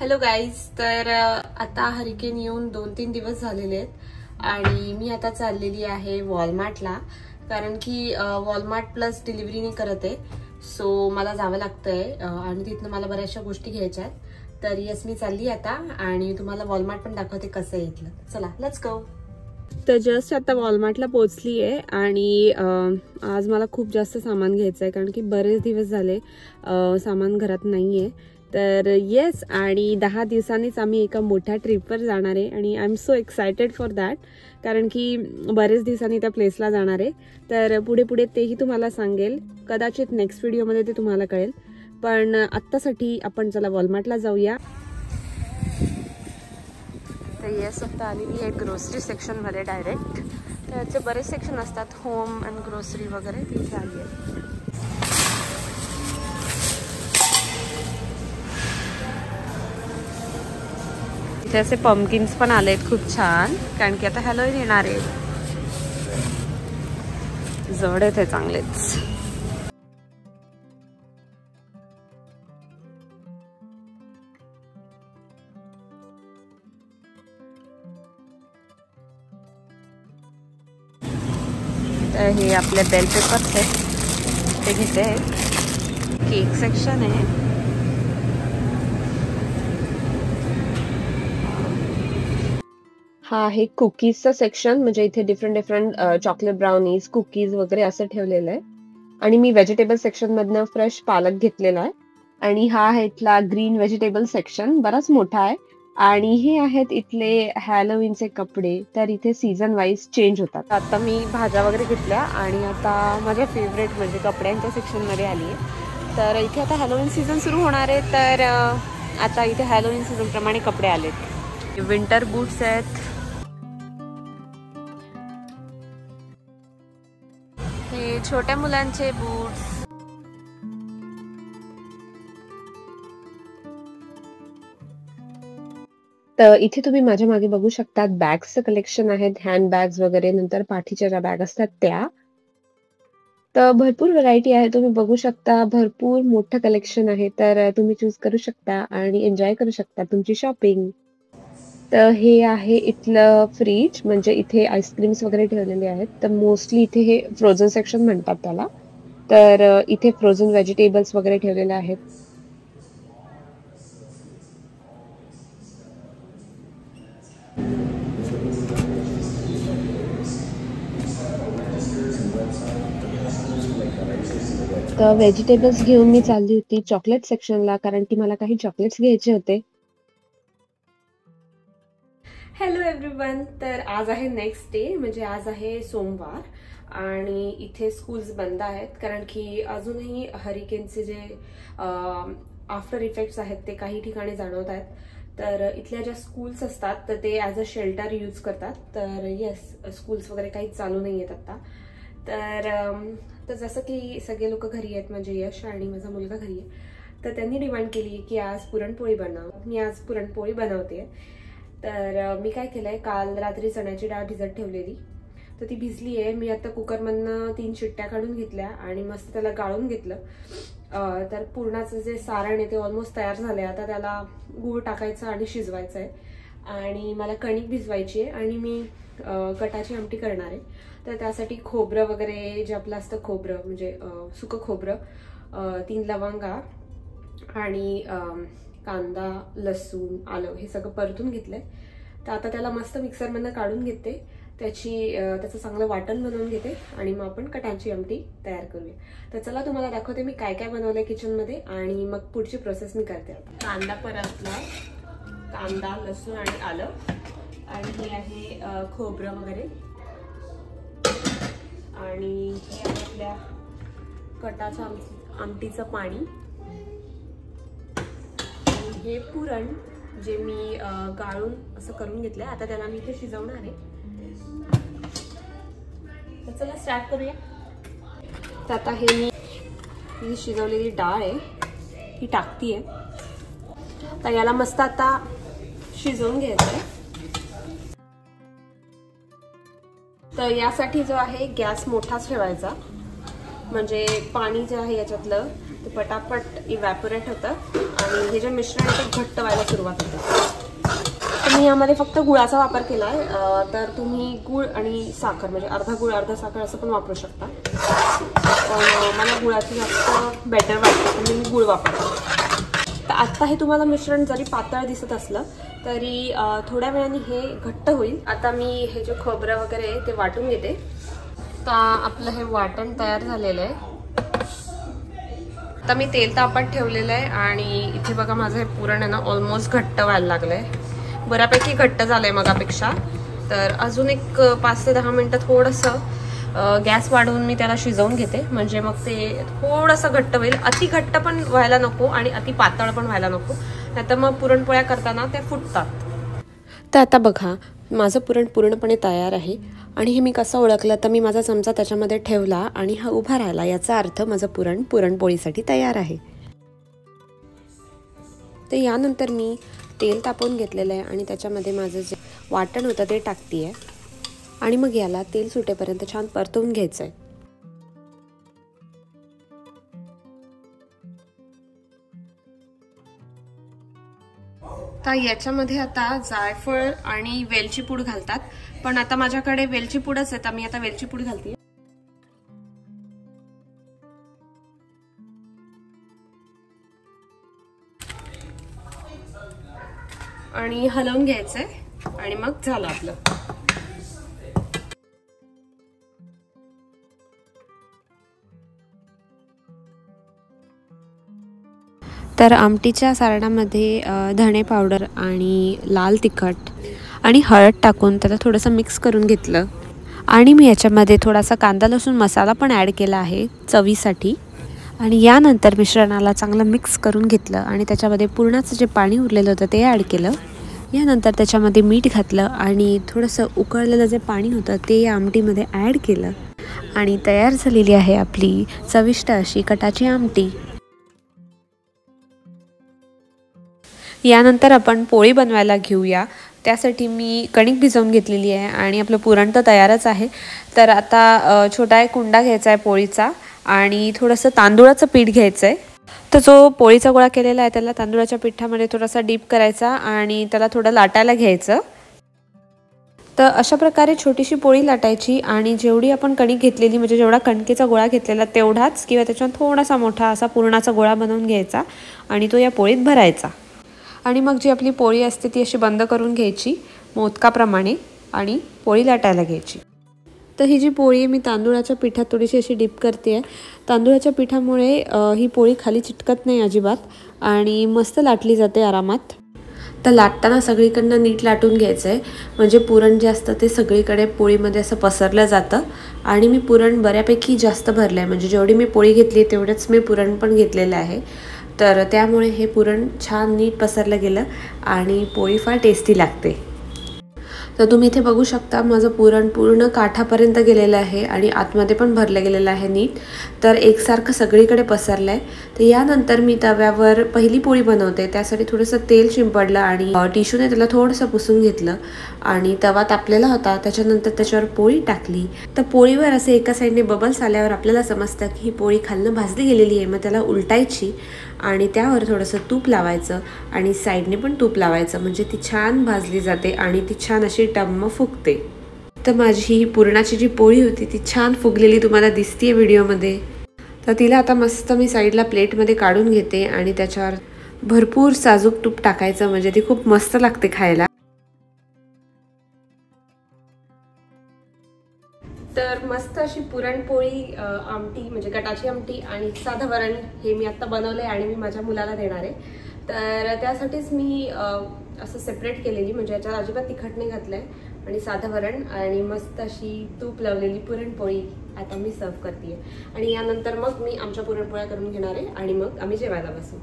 Hello guys, तर आता hurricane येऊन 2-3 दिवस झालेले आहेत आणि मी आता चाललेली आहे वॉलमार्टला, कारण की वॉलमार्ट प्लस डिलिव्हरी नाही करत आहे, सो मला जावं लागतंय आणि तिथनं मला बऱ्याचशा गोष्टी घ्यायच्या आहेत. तर येस, मी चालली आता आणि तुम्हाला वॉलमार्ट पण दाखवते कसं आहे इथलं. चला, लेट्स गो. तर जस्ट आता वॉलमार्टला पोहोचली आहे आणि आज मला खूप जास्त सामान घ्यायचं आहे, कारण की बरेच दिवस झाले सामान घरात नाही आहे. तर येस, आणि 10 दिवसांनीच आम्ही एका मोठ्या ट्रिपवर जाणार आहे आणि I am so excited for that, कारण की बरेच दिवसांनी त्या प्लेसला जाणार आहे. तर पुढे पुढे तेही तुम्हाला सांगेल, कदाचित नेक्स्ट व्हिडिओमध्ये ते तुम्हाला कळेल. पण आत्तासाठी आपण चला वॉलमार्टला जाऊया. तर येस, आता आलेली आहे ग्रोसरी सेक्शनमध्ये डायरेक्ट. त्याचे बरेच सेक्शन असतात, होम अँड ग्रोसरी वगैरे, तिथे आली आहे. इथे असे पम्पकिन्स पण आलेत खूप छान, कारण की आता हॅलोवीन येणार आहे. जड आहेत हे चांगलेच. तर हे आपले बेल पेपर्स आहेत, ते घेते. केक सेक्शन आहे. हा आहे कुकीजचा सेक्शन, म्हणजे इथे डिफरंट चॉकलेट ब्राउनीज, कुकीज वगैरे असं ठेवलेलं आहे. आणि मी व्हेजिटेबल सेक्शन मधनं फ्रेश पालक घेतलेला आहे. आणि हा आहे इथला ग्रीन व्हेजिटेबल सेक्शन, बराच मोठा आहे. आणि हे आहेत इथले हॅलोवीनचे कपडे, तर इथे सीझन वाईज चेंज होतात. आता मी भाज्या वगैरे घेतल्या आणि आता माझ्या फेवरेट म्हणजे कपड्यांच्या सेक्शनमध्ये आली आहे. तर इथे आता हॅलोवीन सीझन सुरू होणार आहे, तर आता इथे हॅलोवीन सीझन प्रमाणे कपडे आलेत. विंटर बूट्स आहेत, हे छोट्या मुलांचे बूट्स. तर इथे तुम्ही माझ्या मागे बघू शकता बॅग्सचं कलेक्शन आहेत, हँड बॅग्स वगैरे, नंतर पाठीच्या ज्या बॅग असतात त्या. तर भरपूर व्हरायटी आहे, तुम्ही बघू शकता. भरपूर मोठं कलेक्शन आहे, तर तुम्ही चूज करू शकता आणि एन्जॉय करू शकता तुमची शॉपिंग. तर हे आहे इथलं फ्रीज, म्हणजे इथे आईस्क्रीम्स वगैरे ठेवलेले आहेत. तर मोस्टली इथे हे फ्रोझन सेक्शन म्हणतात त्याला. तर इथे फ्रोझन व्हेजिटेबल्स वगैरे ठेवलेले आहेत. तर व्हेजिटेबल्स घेऊन मी चालली होती चॉकलेट सेक्शनला, कारण की मला काही चॉकलेट्स घ्यायचे होते. हॅलो एव्हरीवन, तर आज आहे नेक्स्ट डे, म्हणजे आज आहे सोमवार आणि इथे स्कूल्स बंद आहेत, कारण की अजूनही हरिकेनचे जे आफ्टर इफेक्ट्स आहेत ते काही ठिकाणी जाणवत आहेत. तर इथल्या ज्या स्कूल्स असतात तर ते ॲज अ शेल्टर यूज करतात. तर येस, स्कूल्स वगैरे काही चालू नाही आहेत आता. तर जसं की सगळे लोक घरी आहेत, म्हणजे यश आणि माझा मुलगा घरी आहे, तर त्यांनी डिमांड केली की आज पुरणपोळी बनव. मी आज पुरणपोळी बनवते. तर मी काय केलंय, काल रात्री चण्याची डाळ भिजत ठेवलेली, तर ती भिजली आहे. मी आता कुकरमधनं 3 शिट्ट्या काढून घेतल्या आणि मस्त त्याला गाळून घेतलं. तर पुरणाचं जे सारण आहे ते ऑलमोस्ट तयार झालंय. आता त्याला गूळ टाकायचं आणि शिजवायचं आहे. आणि मला कणिक भिजवायची आहे आणि मी कटाची आमटी करणार आहे. तर त्यासाठी खोबरं वगैरे जे आपलं असतं खोबरं, म्हणजे सुकं खोबरं, 3 लवंगा आणि कांदा, लसूण, आलं हे सगळं परतून घेतलंय. तर आता त्याला मस्त मिक्सरमधनं काढून घेते, त्याचं चांगलं वाटण बनवून घेते आणि मग आपण कटाची आमटी तयार करूया. तर चला तुम्हाला दाखवते मी काय काय बनवलंय किचनमध्ये आणि मग पुढची प्रोसेस मी करते. कांदा परतला, कांदा, लसूण आणि आलं, आणि हे आहे खोबरं वगैरे, आणि हे आहे आपल्या कटाच्या आमटीचं पाणी, आणि हे पुरण जे मी गाळून असं करून घेतलंय. आता त्याला मी इथे शिजवणार आहे. तर चला स्टार्ट करूया. तर आता हे मी शिजवलेली डाळ आहे ही टाकतीये. तर याला मस्त आता शिजवून घ्यायचंय. तर यासाठी जो आहे गॅस मोठाच ठेवायचा म्हणजे पाणी जे आहे याच्यातलं ते पटापट इव्हॅपोरेट होतं आणि हे जे मिश्रण आहे ते घट्ट व्हायला सुरुवात होते. तर मी यामध्ये फक्त गुळाचा वापर केला आहे. तर तुम्ही गुळ आणि साखर म्हणजे अर्धा गुळ अर्धा साखर असं पण वापरू शकता. पण मला गुळाची जास्त बेटर वाटतं म्हणून मी गुळ वापरते. तर आत्ता हे तुम्हाला मिश्रण जरी पातळ दिसत असलं तरी थोड्या वेळाने हे घट्ट होईल. आता मी हे जे खोबरं वगैरे आहे ते वाटून घेते. तर आपलं हे वाटण तयार झालेलं आहे. आता मी तेल तापत ठेवलेलं आहे आणि इथे बघा माझं हे पुरण आहे ना ऑलमोस्ट घट्ट व्हायला लागलंय. बऱ्यापैकी घट्ट झालंय मगापेक्षा. तर अजून एक 5 ते 10 मिनिटं थोडंसं गॅस वाढवून मी त्याला शिजवून घेते. म्हणजे मग ते थोडंसं घट्ट होईल. अति घट्ट पण व्हायला नको आणि अति पातळ पण व्हायला नको, नाहीतर मग पुरणपोळ्या करताना ते फुटतात. तर आता बघा माझं पुरण पूर्णपणे तयार आहे. आणि हे मी कसं ओळखलं तर मी माझा चमचा त्याच्यामध्ये ठेवला आणि हा उभा राहिला, याचा अर्थ माझं पुरण पुरणपोळीसाठी तयार आहे. तर यानंतर मी तेल तापवून घेतलेलं आहे आणि त्याच्यामध्ये माझं जे वाटण होतं ते टाकते आहे आणि मग याला तेल सुटेपर्यंत छान परतवून घ्यायचं आहे. तर याच्यामध्ये आता जायफळ आणि वेलची पूड घालतात, पण आता माझ्याकडे वेलची पूडच आहे तर मी आता वेलची पूड घालते. आणि हलवून घ्यायचंय आणि मग झालं आपलं. तर आमटीच्या सारणामध्ये धणे पावडर आणि लाल तिखट आणि हळद टाकून त्याला थोडंसं मिक्स करून घेतलं आणि मी याच्यामध्ये थोडासा कांदा लसूण मसाला पण ॲड केला आहे चवीसाठी. आणि यानंतर मिश्रणाला चांगलं मिक्स करून घेतलं आणि त्याच्यामध्ये पुरणाचं जे पाणी उरलेलं होतं ते ॲड केलं. यानंतर त्याच्यामध्ये मीठ घातलं आणि थोडंसं उकळलेलं जे पाणी होतं ते या आमटीमध्ये ॲड केलं आणि तयार झालेली आहे आपली चविष्ट अशी कटाची आमटी. यानंतर आपण पोळी बनवायला घेऊया. त्यासाठी मी कणिक भिजवून घेतलेली आहे आणि आपलं पुरण तर तयारच आहे. तर आता छोटा एक कुंडा घ्यायचा आहे पोळीचा आणि थोडंसं तांदूळाचं पीठ घ्यायचं आहे. तर जो पोळीचा गोळा केलेला आहे त्याला तांदूळाच्या पिठामध्ये थोडासा डीप करायचा आणि त्याला थोडं लाटायला घ्यायचं. तर अशा प्रकारे छोटीशी पोळी लाटायची आणि जेवढी आपण कणिक घेतलेली म्हणजे जेवढा कणकेचा गोळा घेतलेला तेवढाच किंवा त्याच्यात थोडासा मोठा असा पुरणाचा गोळा बनवून घ्यायचा आणि तो या पोळीत भरायचा. आणि मग जी आपली पोळी असते ती अशी बंद करून घ्यायची मोदकाप्रमाणे आणि पोळी लाटायला घ्यायची. तर ही जी पोळी आहे मी तांदूळाच्या पिठात थोडीशी अशी डीप करते आहे. तांदूळाच्या पिठामुळे ही पोळी खाली चिटकत नाही अजिबात आणि मस्त लाटली जाते आरामात. तर लाटताना सगळीकडनं नीट लाटून घ्यायचं आहे म्हणजे पुरण जे असतं ते सगळीकडे पोळीमध्ये असं पसरलं जातं. आणि मी पुरण बऱ्यापैकी जास्त भरलं आहे म्हणजे जेवढी मी पोळी घेतली तेवढंच मी पुरण पण घेतलेलं आहे. तर त्यामुळे हे पुरण छान नीट पसरलं गेलं आणि पोळी फार टेस्टी लागते. तर तुम्ही इथे बघू शकता माझं पुरण पूर्ण काठापर्यंत गेलेलं आहे आणि आतमध्ये पण भरलं गेलेलं आहे नीट. तर एकसारखं सगळीकडे पसरलं आहे. तर यानंतर मी तव्यावर पहिली पोळी बनवते त्यासाठी थोडंसं तेल शिंपडलं आणि टिश्यूने त्याला थोडंसं पुसून घेतलं आणि तवा तापलेला होता. त्याच्यानंतर त्याच्यावर पोळी टाकली. तर पोळीवर असे एका साईडने बबल्स आल्यावर आपल्याला समजतं की ही पोळी खालनं भाजली गेलेली आहे. मग त्याला उलटायची आणि त्यावर थोडंसं तूप लावायचं आणि साईडने पण तूप लावायचं म्हणजे ती छान भाजली जाते आणि ती छान अशी टम्म फुगते. तर माझी ही पुरणाची जी पोळी होती ती छान फुगलेली तुम्हाला दिसतीये व्हिडिओमध्ये. तर तिला आता मस्त मी साईडला प्लेटमध्ये काढून घेते आणि त्याच्यावर भरपूर साजूक तूप टाकायचं म्हणजे ती खूप मस्त लागते खायला. तर मस्त अशी पुरणपोळी आमटी म्हणजे कटाची आमटी आणि साधं वरण हे मी आत्ता बनवलं आहे आणि मी माझ्या मुलाला देणार आहे. तर त्यासाठीच मी असं सेपरेट केलेली म्हणजे याच्यात अजिबात तिखट नाही घातलं आहे आणि साधं वरण आणि मस्त अशी तूप लावलेली पुरणपोळी आता मी सर्व करते आहे. आणि यानंतर मग मी आमच्या पुरणपोळ्या करून घेणार आहे आणि मग आम्ही जेवायला बसू.